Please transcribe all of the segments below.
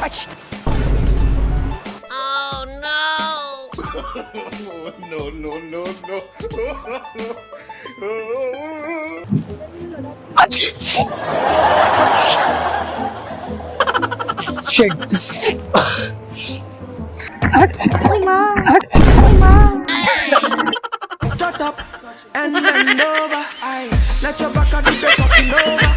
Oh no! No, no, no, no. Shut up and bend over. Aye, let your back and do the talking over.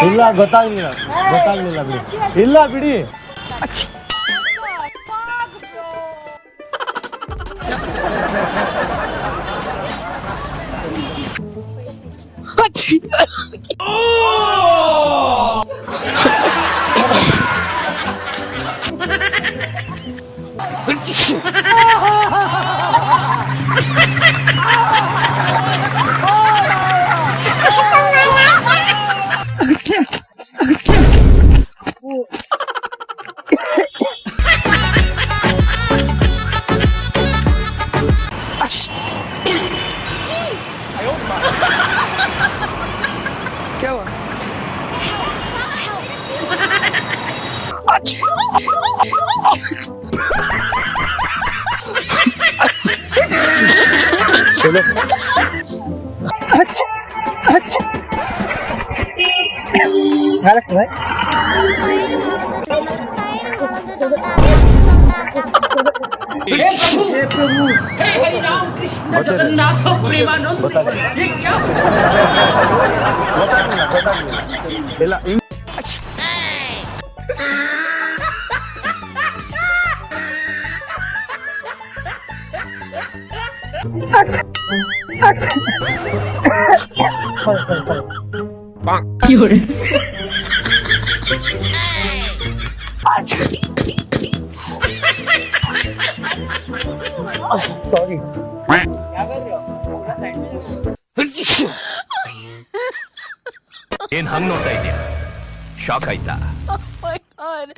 ಇಲ್ಲ ಗೊತ್ತಾಗ್ಲಿಲ್ಲ ಬಿಡಿ ಇಲ್ಲ ಬಿಡಿ हे हरि राम कृष्ण जगन्नाथ प्रेमानंद ये क्या ಇಲ್ಲ ಸಾರಿ ಏನ್ ಹಂಗ್ ನೋಡ್ತಾ ಇದೀಯ ಶಾಕ್ ಆಯ್ತಾ My God!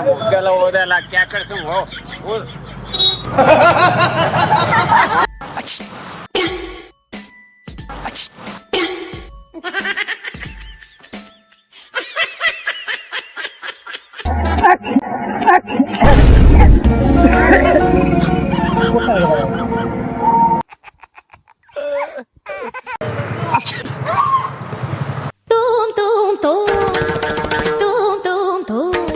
मुक्याला ओढायला क्या करतो हो बोल Tum tum tum, tum tum tum.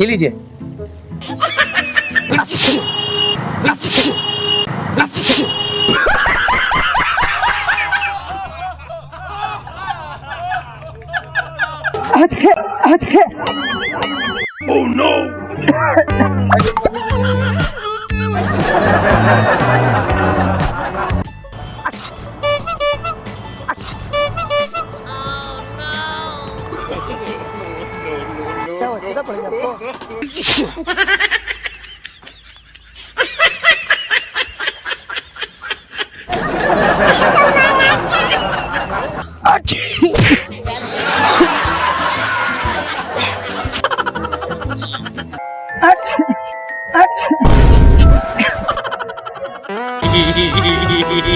ये लीजिए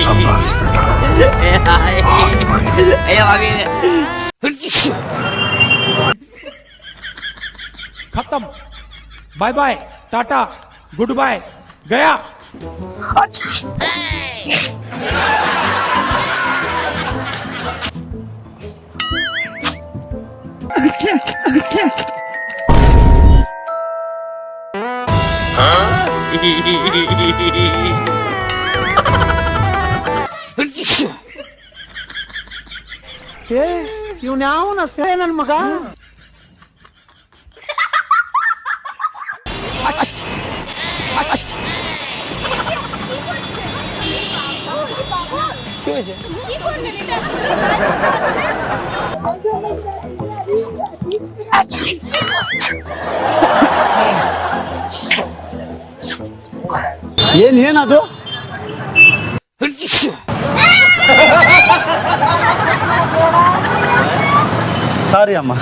शाबाश बेटा खत्म, bye bye, tata, goodbye, गया। ಇವ್ನ್ಯಾವನ ಸೇ ನನ್ ಮಗ. ಏನದು? ಸಾರಿ ಅಮ್ಮ.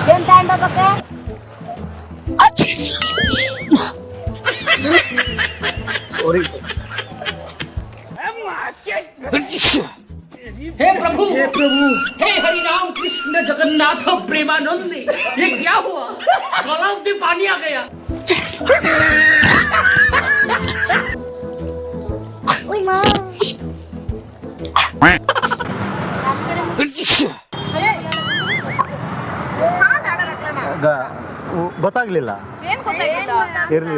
हे प्रभु, हे हरि राम कृष्ण जगन्नाथ प्रेमानंद, ये क्या हुआ? गलाव में पानी आ गया। ಗೊತ್ತಾಗ್ಲಿಲ್ಲ. ಏನ್ ಗೊತ್ತಾಗಿಲ್ಲ? ಇರ್ಲಿ.